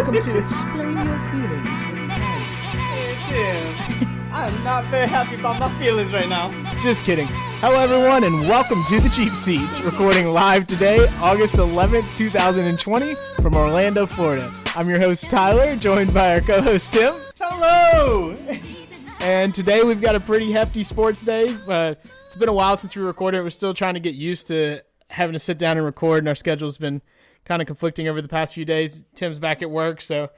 Welcome to Explain Your Feelings with Ty. Hey, Tim. I'm not very happy about my feelings right now. Just kidding. Hello, everyone, and welcome to the Cheap Seats, recording live today, August 11th, 2020, from Orlando, Florida. I'm your host, Tyler, joined by our co-host, Tim. Hello! And today we've got a pretty hefty sports day. It's been a while since we recorded. We're still trying to get used to having to sit down and record, and our schedule's been kind of conflicting over the past few days. Tim's back at work, so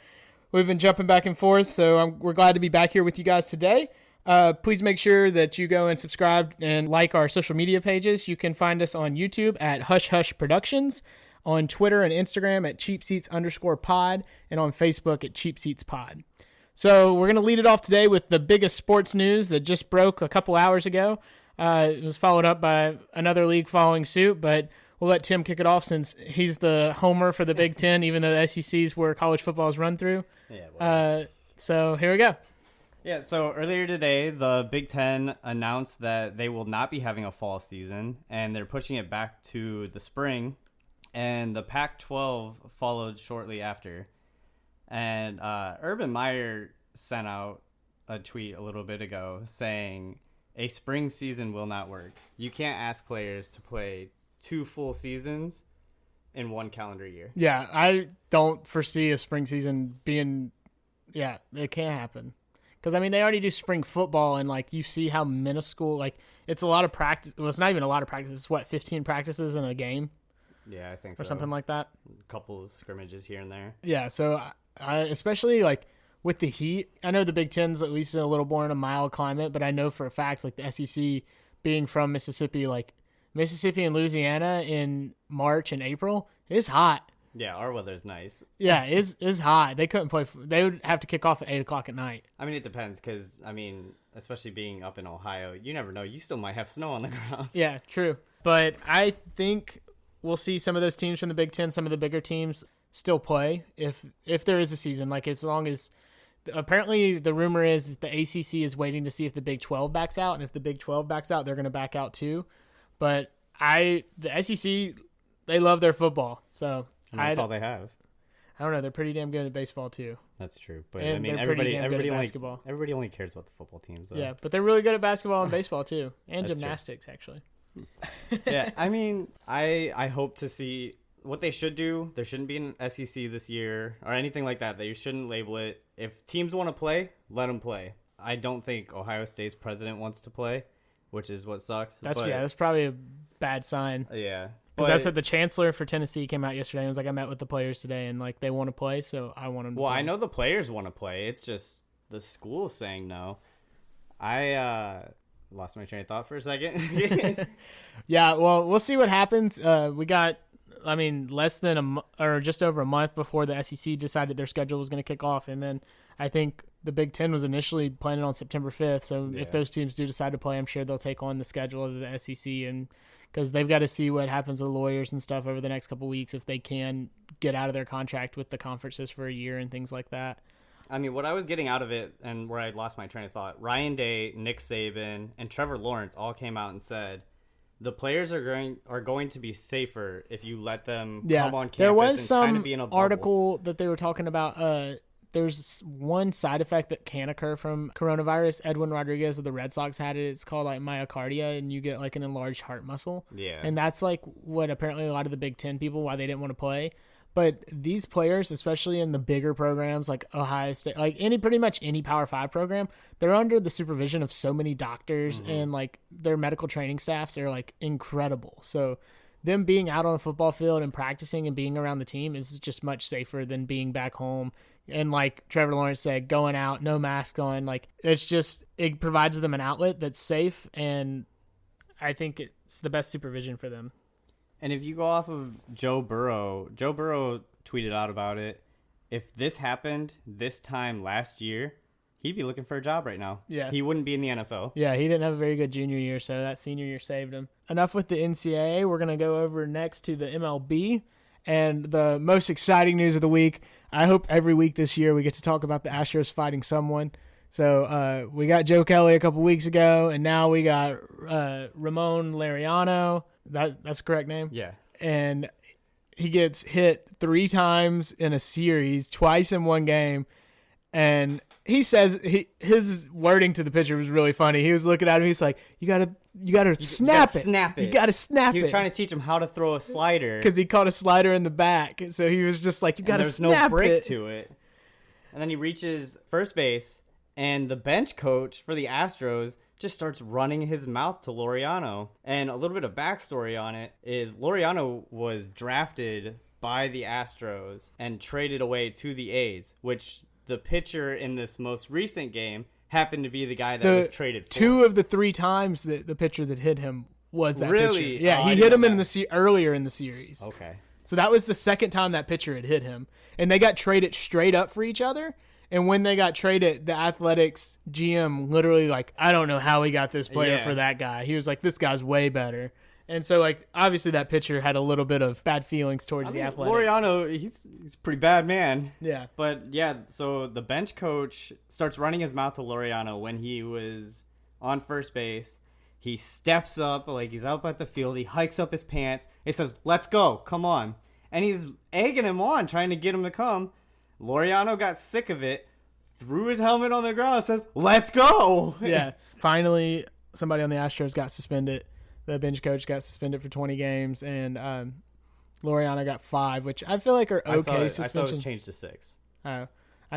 we've been jumping back and forth. So we're glad to be back here with you guys today. Please make sure that you go and subscribe and like our social media pages. You can find us on YouTube at Hush Hush Productions, on Twitter and Instagram at cheapseats_pod, and on Facebook at cheapseatspod. So we're going to lead it off today with the biggest sports news that just broke a couple hours ago. It was followed up by another league following suit, but we'll let Tim kick it off since he's the homer for the Big Ten, even though the SEC is where college football is run through. So here we go. Yeah, so earlier today, the Big Ten announced that they will not be having a fall season, and they're pushing it back to the spring, and the Pac-12 followed shortly after. And Urban Meyer sent out a tweet a little bit ago saying a spring season will not work. You can't ask players to play 2 full seasons in 1 calendar year. Yeah, I don't foresee a spring season being – yeah, it can't happen. Because, I mean, they already do spring football, and, like, you see how minuscule – like, it's a lot of practice – well, it's not even a lot of practice. It's, 15 practices in a game? Yeah, I think so. Or something like that? A couple of scrimmages here and there. Yeah, so I especially, like – with the heat, I know the Big Ten's at least a little more in a mild climate, but I know for a fact, like the SEC being from Mississippi, like Mississippi and Louisiana in March and April, it's hot. Yeah, our weather's nice. Yeah, it's hot. They couldn't play. They would have to kick off at 8 o'clock at night. I mean, it depends because, I mean, especially being up in Ohio, you never know. You still might have snow on the ground. Yeah, true. But I think we'll see some of those teams from the Big Ten, some of the bigger teams still play if there is a season, like as long as – apparently, the rumor is the ACC is waiting to see if the Big 12 backs out, and if the Big 12 backs out, they're going to back out too. But the SEC, they love their football, so and that's all they have. I don't know. They're pretty damn good at baseball too. That's true, but and I mean, everybody only cares about the football teams. Though. Yeah, but they're really good at basketball and baseball too, and gymnastics true. Actually. Yeah, I mean, I hope to see. What they should do, there shouldn't be an SEC this year or anything like that. They shouldn't label it. If teams want to play, let them play. I don't think Ohio State's president wants to play, which is what sucks. That's probably a bad sign. Yeah. Because that's what the chancellor for Tennessee came out yesterday and was like, I met with the players today and like they want to play, so I want them to play. Well, I know the players want to play. It's just the school saying no. I lost my train of thought for a second. Yeah, well, we'll see what happens. We got... I mean, less than or just over a month before the SEC decided their schedule was going to kick off. And then I think the Big Ten was initially planning on September 5th. So if those teams do decide to play, I'm sure they'll take on the schedule of the SEC. And because they've got to see what happens with lawyers and stuff over the next couple of weeks, if they can get out of their contract with the conferences for a year and things like that. I mean, what I was getting out of it and where I lost my train of thought, Ryan Day, Nick Saban, and Trevor Lawrence all came out and said, the players are going to be safer if you let them come on campus. There was and some kind of be in a article that they were talking about. There's one side effect that can occur from coronavirus. Edwin Rodriguez of the Red Sox had it. It's called like myocardia, and you get like an enlarged heart muscle. Yeah. And that's like what apparently a lot of the Big Ten people, why they didn't want to play. But these players, especially in the bigger programs like Ohio State, like pretty much any Power 5 program, they're under the supervision of so many doctors and like their medical training staffs are like incredible. So them being out on the football field and practicing and being around the team is just much safer than being back home. And like Trevor Lawrence said, going out, no mask on, like it provides them an outlet that's safe. And I think it's the best supervision for them. And if you go off of Joe Burrow tweeted out about it. If this happened this time last year, he'd be looking for a job right now. Yeah. He wouldn't be in the NFL. Yeah, he didn't have a very good junior year, so that senior year saved him. Enough with the NCAA. We're going to go over next to the MLB. And the most exciting news of the week, I hope every week this year we get to talk about the Astros fighting someone. So we got Joe Kelly a couple weeks ago, and now we got Ramon Laureano. That's the correct name? Yeah. And he gets hit 3 times in a series, twice in one game. And he says his wording to the pitcher was really funny. He was looking at him. He's like, "You gotta snap it. Snap it. You gotta snap it." He was trying to teach him how to throw a slider because he caught a slider in the back. So he was just like, "You gotta snap it." There's no break to it. And then he reaches first base, and the bench coach for the Astros just starts running his mouth to Laureano. And a little bit of backstory on it is Laureano was drafted by the Astros and traded away to the A's, which the pitcher in this most recent game happened to be the guy that was traded for. 2 of the 3 times that the pitcher that hit him was that really? pitcher. Yeah, he hit him in earlier in the series. Okay. So that was the second time that pitcher had hit him. And they got traded straight up for each other. And when they got traded, the Athletics GM literally like, I don't know how he got this player for that guy. He was like, this guy's way better. And so, like, obviously that pitcher had a little bit of bad feelings towards the Athletics. Laureano, he's a pretty bad man. Yeah. But, yeah, so the bench coach starts running his mouth to Laureano when he was on first base. He steps up, like he's out at the field. He hikes up his pants. He says, "Let's go. Come on." And he's egging him on, trying to get him to come. Laureano got sick of it, threw his helmet on the ground, and says, "Let's go." Yeah. Finally, somebody on the Astros got suspended. The bench coach got suspended for 20 games, and Laureano got 5, which I feel like are okay suspensions. I saw it was changed to 6.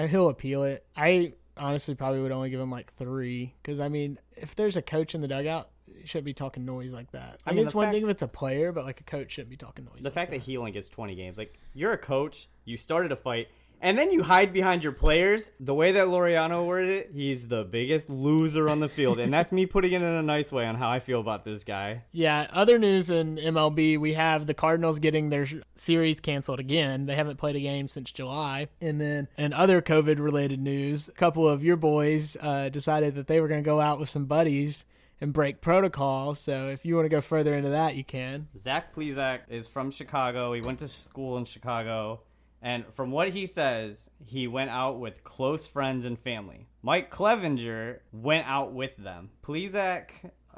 He'll appeal it. I honestly probably would only give him like 3, because, I mean, if there's a coach in the dugout, you shouldn't be talking noise like that. I mean, it's one thing if it's a player, but like a coach shouldn't be talking noise. The fact that he only gets 20 games, like, you're a coach, you started a fight, and then you hide behind your players. The way that Laureano worded it, he's the biggest loser on the field. And that's me putting it in a nice way on how I feel about this guy. Yeah, other news in MLB, we have the Cardinals getting their series canceled again. They haven't played a game since July. And then in other COVID-related news, a couple of your boys decided that they were going to go out with some buddies and break protocol. So if you want to go further into that, you can. Zach Plesac is from Chicago. He went to school in Chicago. And from what he says, he went out with close friends and family. Mike Clevenger went out with them. Plesac,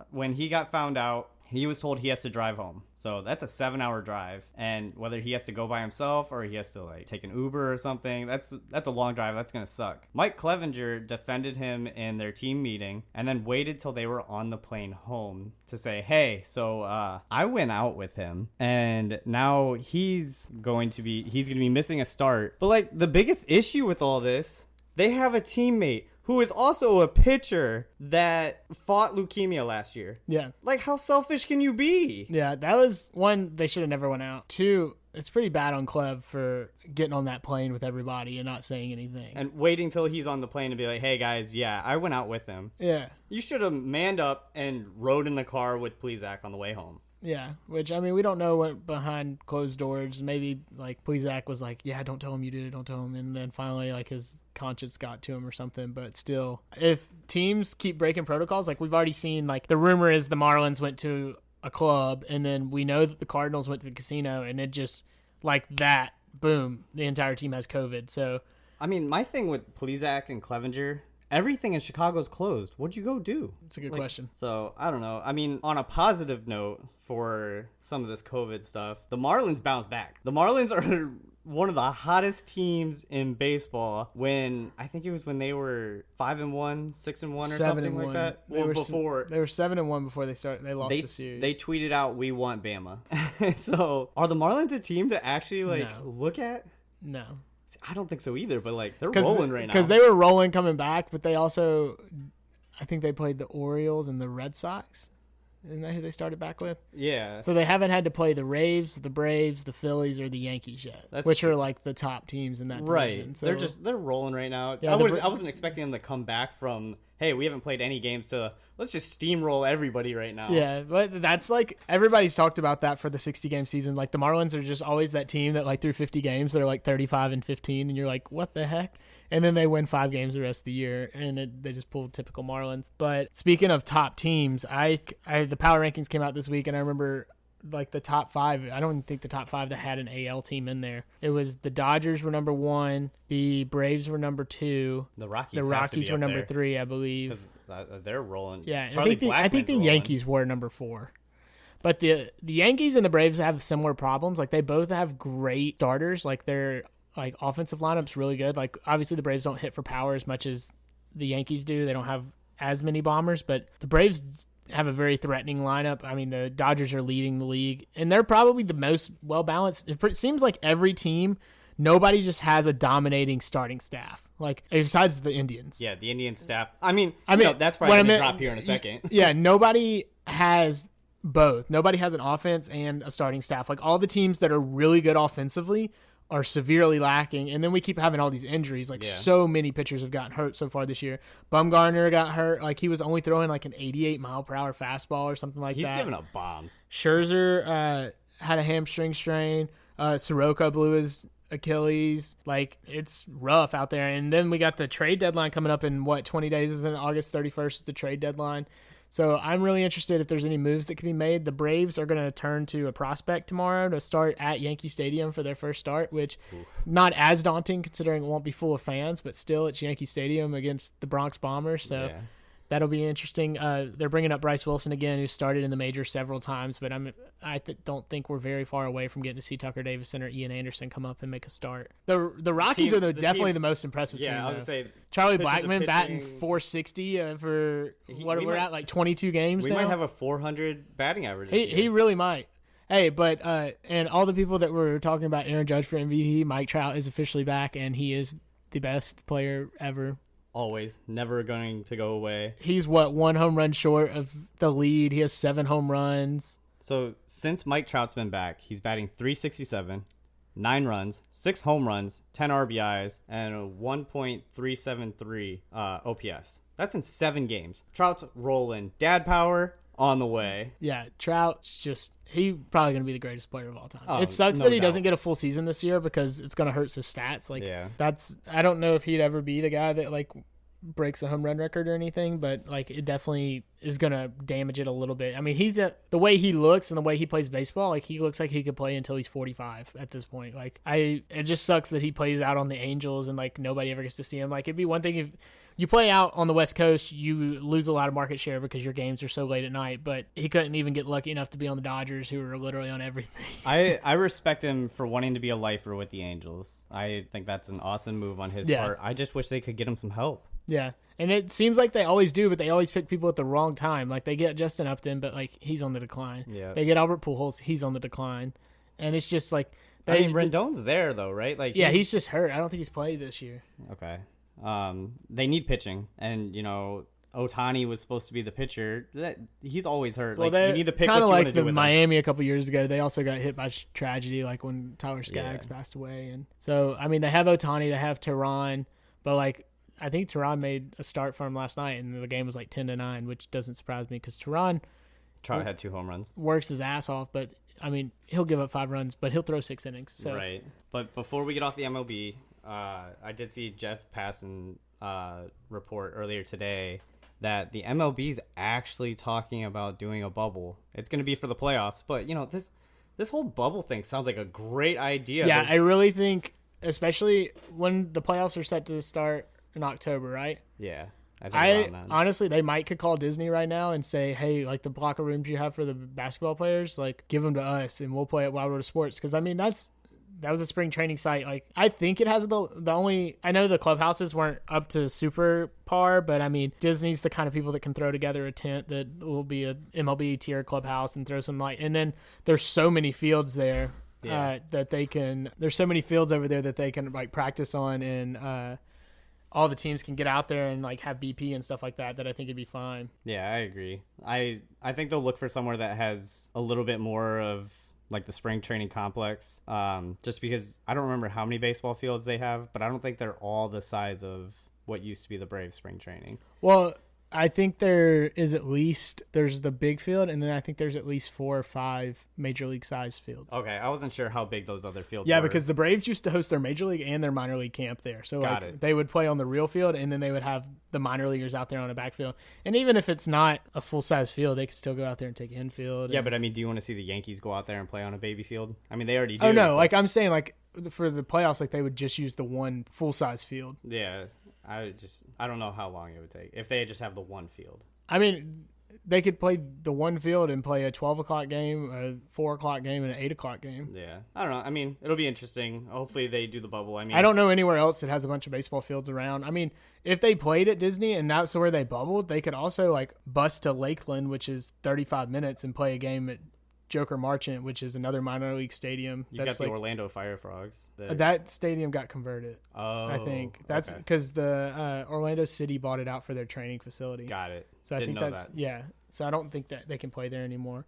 when he got found out, he was told he has to drive home. So that's a 7-hour drive. And whether he has to go by himself or he has to like take an Uber or something, that's a long drive. That's going to suck. Mike Clevenger defended him in their team meeting and then waited till they were on the plane home to say, "Hey, so I went out with him and now he's going to be missing a start." But like the biggest issue with all this, they have a teammate who is also a pitcher that fought leukemia last year. Yeah. Like, how selfish can you be? Yeah, that was one, they should have never went out. 2, it's pretty bad on Clev for getting on that plane with everybody and not saying anything. And waiting till he's on the plane to be like, "Hey, guys, yeah, I went out with him." Yeah. You should have manned up and rode in the car with Plesac on the way home. Yeah, which, I mean, we don't know what behind closed doors. Maybe, like, Plesac was like, "Yeah, don't tell him you did it, don't tell him." And then finally, like, his conscience got to him or something. But still, if teams keep breaking protocols, like, we've already seen, like, the rumor is the Marlins went to a club, and then we know that the Cardinals went to the casino, and it just, like that, boom, the entire team has COVID. So, I mean, my thing with Plesac and Clevenger, everything in Chicago's closed. What'd you go do? It's a good question. So, I don't know. I mean, on a positive note for some of this COVID stuff, the Marlins bounced back. The Marlins are one of the hottest teams in baseball I think it was when they were 5-1, 6-1 or something like that. They were 7-1 before they lost the series. They tweeted out, "We want Bama." So, are the Marlins a team to actually look at? No. I don't think so either, but like they're rolling right now. Because they were rolling coming back, but they also, I think they played the Orioles and the Red Sox. Isn't that who they started back with? Yeah. So they haven't had to play the Raves, the Braves, the Phillies, or the Yankees yet, which are like the top teams in that division. Right. So, They're rolling right now. Yeah, I wasn't expecting them to come back from, "Hey, we haven't played any games," to let's just steamroll everybody right now. Yeah, but that's like everybody's talked about that for the 60-game season. Like the Marlins are just always that team that like through 50 games they're like 35-15, and you're like, what the heck? And then they win 5 games the rest of the year, and they just pull typical Marlins. But speaking of top teams, the power rankings came out this week, and I remember like the top 5. I don't even think the top 5 that had an AL team in there. It was the Dodgers were number 1, the Braves were number 2, the Rockies were number 3, I believe. They're rolling. Yeah, I think the Yankees were number 4. But the Yankees and the Braves have similar problems. Like, they both have great starters. Like, their like offensive lineup's really good. Like, obviously the Braves don't hit for power as much as the Yankees do. They don't have as many bombers, but the Braves have a very threatening lineup. I mean, the Dodgers are leading the league, and they're probably the most well-balanced. It seems like every team, nobody just has a dominating starting staff, like, besides the Indians. Yeah, the Indian staff. I mean, that's probably going to drop here in a second. Yeah, nobody has both. Nobody has an offense and a starting staff. Like, all the teams that are really good offensively are severely lacking, and then we keep having all these injuries. Like, so many pitchers have gotten hurt so far this year. Bumgarner got hurt. Like, he was only throwing like an 88-mile-per-hour fastball or something like that. He's giving up bombs. Scherzer had a hamstring strain. Soroka blew his Achilles. Like, it's rough out there. And then we got the trade deadline coming up in 20 days? Isn't it August 31st is the trade deadline? So I'm really interested if there's any moves that can be made. The Braves are going to turn to a prospect tomorrow to start at Yankee Stadium for their first start, which not as daunting considering it won't be full of fans, but still it's Yankee Stadium against the Bronx Bombers. So that'll be interesting. They're bringing up Bryce Wilson again, who started in the majors several times, but I don't think we're very far away from getting to see Tucker Davidson or Ian Anderson come up and make a start. The Rockies are definitely the most impressive team. Yeah, I was going to say. Charlie Blackmon batting .460 for we're at, like 22 games now. We might have a .400 batting average. He really might. Hey, but and all the people that were talking about Aaron Judge for MVP, Mike Trout is officially back, and he is the best player ever. Always, never going to go away. He's one home run short of the lead. He has 7 home runs. So since Mike Trout's been back, he's batting .367, 9 runs, 6 home runs, 10 RBIs, and a 1.373 OPS. That's in 7 games. Trout's rolling. Dad power on the way. Yeah, Trout's he's probably going to be the greatest player of all time. It sucks that he doesn't get a full season this year because it's going to hurt his stats. Like, I don't know if he'd ever be the guy that, like, breaks a home run record or anything, but, like, it definitely is going to damage it a little bit. I mean, the way he looks and the way he plays baseball, like, he looks like he could play until he's 45 at this point. Like, it just sucks that he plays out on the Angels and, like, nobody ever gets to see him. Like, it'd be one thing if you play out on the West Coast, you lose a lot of market share because your games are so late at night, but he couldn't even get lucky enough to be on the Dodgers, who are literally on everything. I respect him for wanting to be a lifer with the Angels. I think that's an awesome move on his part. I just wish they could get him some help. Yeah, and it seems like they always do, but they always pick people at the wrong time. Like, they get Justin Upton, but, like, he's on the decline. Yeah. They get Albert Pujols, he's on the decline. And it's just like... Rendon's there, though, right? Like, he's just hurt. I don't think he's played this year. Okay. They need pitching, and Ohtani was supposed to be the pitcher. He's always hurt. Well, like, you need to pick what you want to do with Miami a couple years ago. They also got hit by tragedy, like when Tyler Skaggs passed away. And so, I mean, they have Ohtani, they have Tehran, but, like, I think Tehran made a start for him last night, and the game was like 10-9, which doesn't surprise me because Trout had 2 home runs, works his ass off, but I mean, he'll give up 5 runs, but he'll throw 6 innings. So. Right. But before we get off the MLB. I did see Jeff Passan report earlier today that the MLB is actually talking about doing a bubble. It's going to be for the playoffs, but this whole bubble thing sounds like a great idea. Yeah, I really think, especially when the playoffs are set to start in October, right? Yeah. Honestly, they could call Disney right now and say, hey, like, the locker rooms you have for the basketball players, like, give them to us and we'll play at Wild World of Sports. Because, I mean, that was a spring training site. Like, I think it has the only... I know the clubhouses weren't up to super par, but, I mean, Disney's the kind of people that can throw together a tent that will be a MLB tier clubhouse and throw some light. And then there's so many fields there that they can... There's so many fields over there that they can, like, practice on, and all the teams can get out there and, like, have BP and stuff like that I think it'd be fine. Yeah, I agree. I think they'll look for somewhere that has a little bit more of, like, the spring training complex, just because I don't remember how many baseball fields they have, but I don't think they're all the size of what used to be the Braves spring training. Well, I think there's the big field, and then I think there's at least 4 or 5 major league size fields. Okay, I wasn't sure how big those other fields were. Yeah, because the Braves used to host their major league and their minor league camp there. So they would play on the real field, and then they would have the minor leaguers out there on a backfield. And even if it's not a full size field, they could still go out there and take infield. Yeah, but I mean, do you want to see the Yankees go out there and play on a baby field? I mean, they already do. Oh no, like, I'm saying, like, for the playoffs, like, they would just use the one full size field. Yeah, I don't know how long it would take if they just have the one field. I mean, they could play the one field and play a 12 o'clock game, a 4 o'clock game, and an 8 o'clock game. Yeah. I don't know. I mean, it'll be interesting. Hopefully they do the bubble. I mean, I don't know anywhere else that has a bunch of baseball fields around. I mean, if they played at Disney and that's where they bubbled, they could also like bus to Lakeland, which is 35 minutes, and play a game at Joker Marchant, which is another minor league stadium. You've got the Orlando Fire Frogs. That stadium got converted. Oh, I think that's because the Orlando City bought it out for their training facility. Got it. So I think that's So I don't think that they can play there anymore.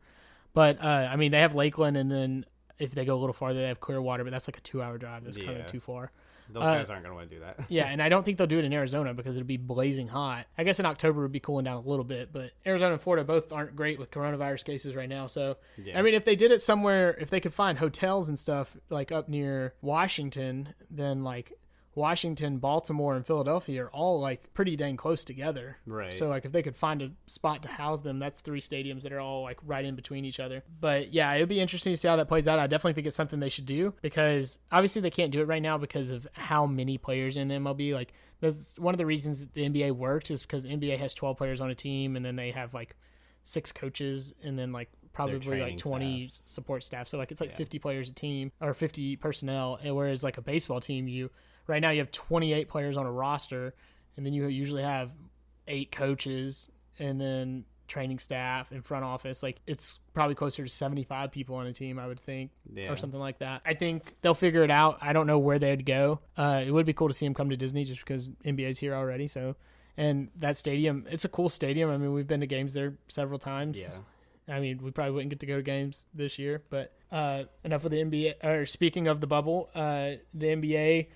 But I mean, they have Lakeland, and then if they go a little farther, they have Clearwater. But that's like a 2-hour drive. That's kind of too far. Those guys aren't going to want to do that. Yeah, and I don't think they'll do it in Arizona because it'll be blazing hot. I guess in October it would be cooling down a little bit, but Arizona and Florida both aren't great with coronavirus cases right now. So, I mean, if they did it somewhere, if they could find hotels and stuff like up near Washington, then like Washington, Baltimore, and Philadelphia are all like pretty dang close together. Right. So like if they could find a spot to house them, that's 3 stadiums that are all like right in between each other. But yeah, it would be interesting to see how that plays out. I definitely think it's something they should do because obviously they can't do it right now because of how many players in MLB. Like that's one of the reasons the NBA works is because NBA has 12 players on a team and then they have like 6 coaches and then like probably like 20 support staff. So like it's like 50 players a team or 50 personnel. And whereas like a baseball team, right now you have 28 players on a roster, and then you usually have 8 coaches and then training staff and front office. Like it's probably closer to 75 people on a team, I would think, or something like that. I think they'll figure it out. I don't know where they'd go. It would be cool to see them come to Disney just because NBA's here already. So, and that stadium, it's a cool stadium. I mean, we've been to games there several times. Yeah. I mean, we probably wouldn't get to go to games this year, but enough of the NBA. Or speaking of the bubble, the NBA.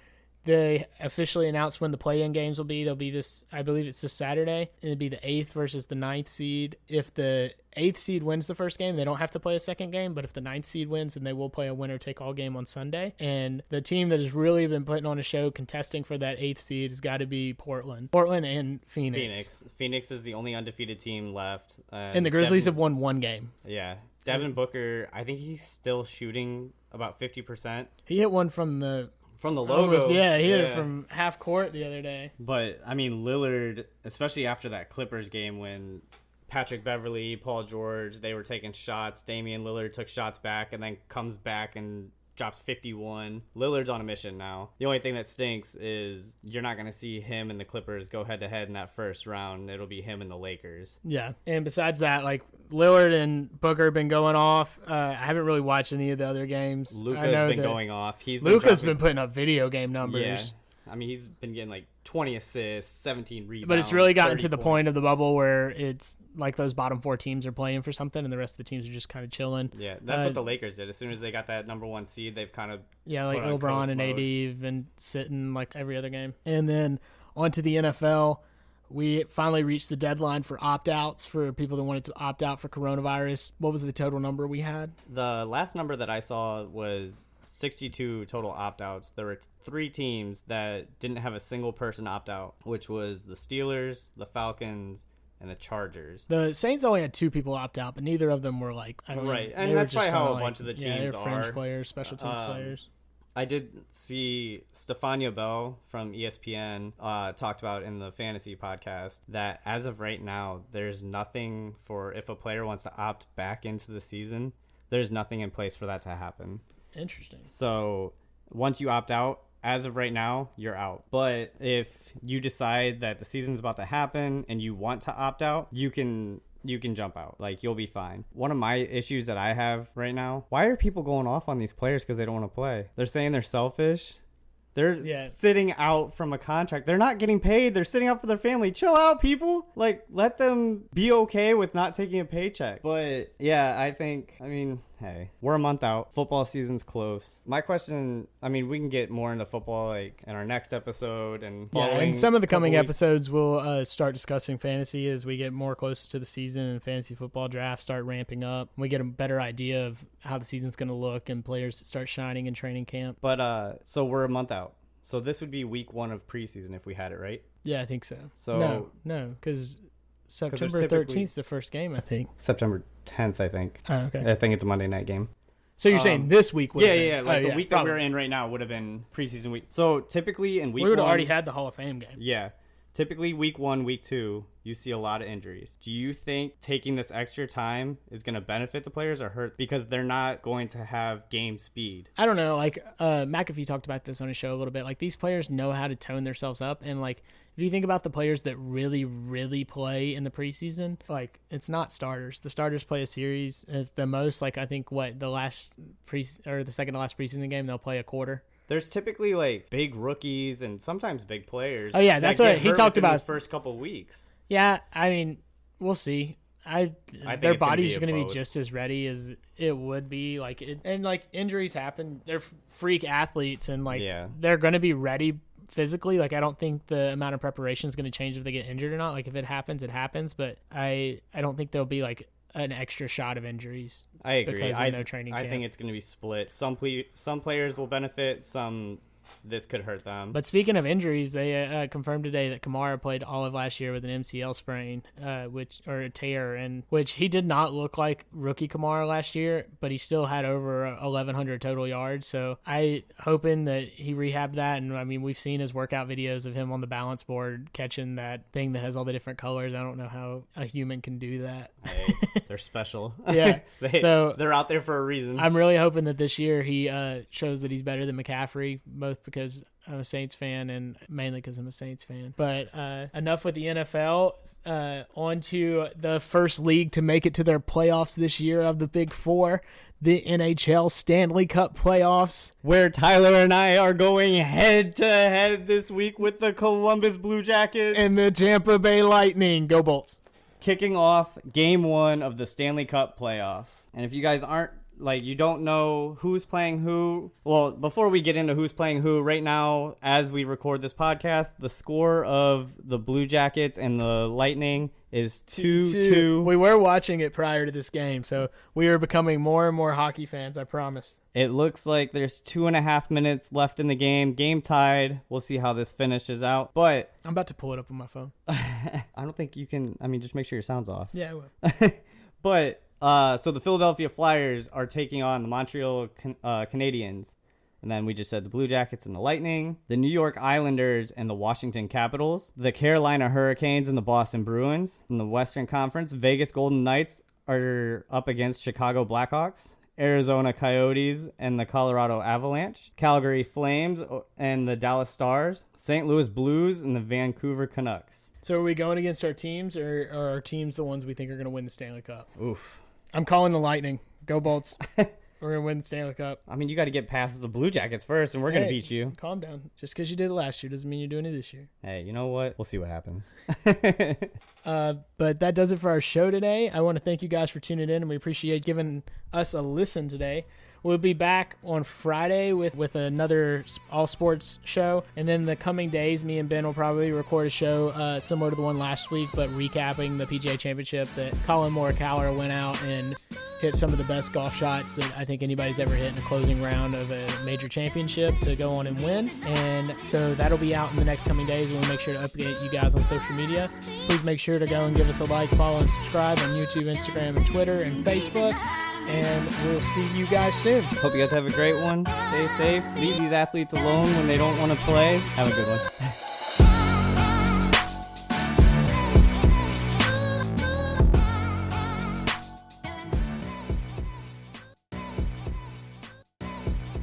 They officially announced when the play-in games will be. They'll be I believe it's this Saturday. It'll be the 8th versus the 9th seed. If the 8th seed wins the first game, they don't have to play a second game. But if the 9th seed wins, then they will play a winner-take-all game on Sunday. And the team that has really been putting on a show contesting for that 8th seed has got to be Portland. Portland and Phoenix. Phoenix is the only undefeated team left. And the Grizzlies have won 1 game. Yeah. Devin Booker, I think he's still shooting about 50%. He hit one from the logo. Almost, he hit it from half court the other day. But, I mean, Lillard, especially after that Clippers game when Patrick Beverley, Paul George, they were taking shots. Damian Lillard took shots back and then comes back and drops 51. Lillard's on a mission now. The only thing that stinks is you're not going to see him and the Clippers go head-to-head in that first round. It'll be him and the Lakers. Yeah, and besides that, like, Lillard and Booker have been going off. I haven't really watched any of the other games. Luka's been going off. Luka's been putting up video game numbers. Yeah. I mean, he's been getting like 20 assists, 17 rebounds. But it's really gotten to the point of the bubble where it's like those bottom 4 teams are playing for something and the rest of the teams are just kind of chilling. Yeah, that's what the Lakers did. As soon as they got that number 1 seed, they've kind of like LeBron and AD have been sitting like every other game. And then onto the NFL. We finally reached the deadline for opt-outs for people that wanted to opt out for coronavirus. What was the total number we had? The last number that I saw was 62 total opt-outs. There were 3 teams that didn't have a single person opt out, which was the Steelers, the Falcons, and the Chargers. The Saints only had 2 people opt out, but neither of them were like, I don't know. Right, and that's probably how a bunch of the teams they're fringe players, special teams players. I did see Stefania Bell from ESPN talked about in the fantasy podcast that as of right now, there's nothing for if a player wants to opt back into the season, there's nothing in place for that to happen. Interesting. So once you opt out, as of right now, you're out. But if you decide that the season's about to happen and you want to opt out, you can jump out. Like, you'll be fine. One of my issues that I have right now, why are people going off on these players because they don't want to play? They're saying they're selfish. They're sitting out from a contract. They're not getting paid. They're sitting out for their family. Chill out, people. Like, let them be okay with not taking a paycheck. But, yeah, I mean, hey, we're a month out. Football season's close. My question, I mean, we can get more into football, like, in our next episode. And some of the coming episodes we'll start discussing fantasy as we get more close to the season and fantasy football drafts start ramping up. We get a better idea of how the season's going to look and players start shining in training camp. But, so we're a month out. So this would be week 1 of preseason if we had it, right? Yeah, I think so. So no, because September 13th is the first game, I think. September 10th, I think. Oh, okay. I think it's a Monday night game. So you're saying this week would have been? Yeah. Like the week that we're in right now would have been preseason week. So typically in week 1... We would have already had the Hall of Fame game. Yeah. Typically week 1, week 2 you see a lot of injuries. Do you think taking this extra time is going to benefit the players or hurt because they're not going to have game speed? I don't know. Like McAfee talked about this on his show a little bit. Like these players know how to tone themselves up, and like if you think about the players that really, really play in the preseason, like it's not starters. The starters play a series at the most. Like I think the second to last preseason game they'll play a quarter. There's typically like big rookies and sometimes big players. Oh yeah, that's what he talked about. His first couple weeks. Yeah, I mean, we'll see. I think their body's going to be just as ready as it would be. Like injuries happen. They're freak athletes, and they're going to be ready physically. Like I don't think the amount of preparation is going to change if they get injured or not. Like if it happens, it happens. But I don't think there'll be like an extra shot of injuries. I agree. Because of no training camp. I think it's going to be split. Some players will benefit. Some this could hurt them. But speaking of injuries, they confirmed today that Kamara played all of last year with an MCL sprain, or a tear, and which he did not look like rookie Kamara last year, but he still had over 1,100 total yards. So I hoping that he rehabbed that, and I mean we've seen his workout videos of him on the balance board catching that thing that has all the different colors. I don't know how a human can do that. Hey, they're special. Yeah, they're out there for a reason. I'm really hoping that this year he shows that he's better than McCaffrey, both because I'm a Saints fan and mainly because I'm a Saints fan. But enough with the NFL. On to the first league to make it to their playoffs this year of the Big Four, the NHL Stanley Cup Playoffs. Where Tyler and I are going head-to-head this week with the Columbus Blue Jackets. And the Tampa Bay Lightning. Go Bolts. Kicking off Game 1 of the Stanley Cup Playoffs. And if you guys aren't you don't know who's playing who. Well, before we get into who's playing who, right now, as we record this podcast, the score of the Blue Jackets and the Lightning is 2-2. We were watching it prior to this game, so we are becoming more and more hockey fans, I promise. It looks like there's 2.5 minutes left in the game. Game tied. We'll see how this finishes out. But I'm about to pull it up on my phone. I don't think you can. I mean, just make sure your sound's off. Yeah, I will. But so the Philadelphia Flyers are taking on the Montreal Canadiens. And then we just said the Blue Jackets and the Lightning, the New York Islanders and the Washington Capitals, the Carolina Hurricanes and the Boston Bruins. In the Western Conference, Vegas Golden Knights are up against Chicago Blackhawks, Arizona Coyotes and the Colorado Avalanche, Calgary Flames and the Dallas Stars, St. Louis Blues and the Vancouver Canucks. So are we going against our teams, or are our teams the ones we think are going to win the Stanley Cup? Oof. I'm calling the Lightning. Go Bolts. We're going to win the Stanley Cup. I mean, you got to get past the Blue Jackets first, and we're going to beat you. Calm down. Just because you did it last year doesn't mean you're doing it this year. Hey, you know what? We'll see what happens. But that does it for our show today. I want to thank you guys for tuning in, and we appreciate giving us a listen today. We'll be back on Friday with another all-sports show. And then the coming days, me and Ben will probably record a show similar to the one last week, but recapping the PGA Championship that Colin Morikawa went out and hit some of the best golf shots that I think anybody's ever hit in a closing round of a major championship to go on and win. And so that'll be out in the next coming days. We'll make sure to update you guys on social media. Please make sure to go and give us a like, follow, and subscribe on YouTube, Instagram, and Twitter, and Facebook. And we'll see you guys soon. Hope you guys have a great one. Stay safe. Leave these athletes alone when they don't want to play. Have a good one.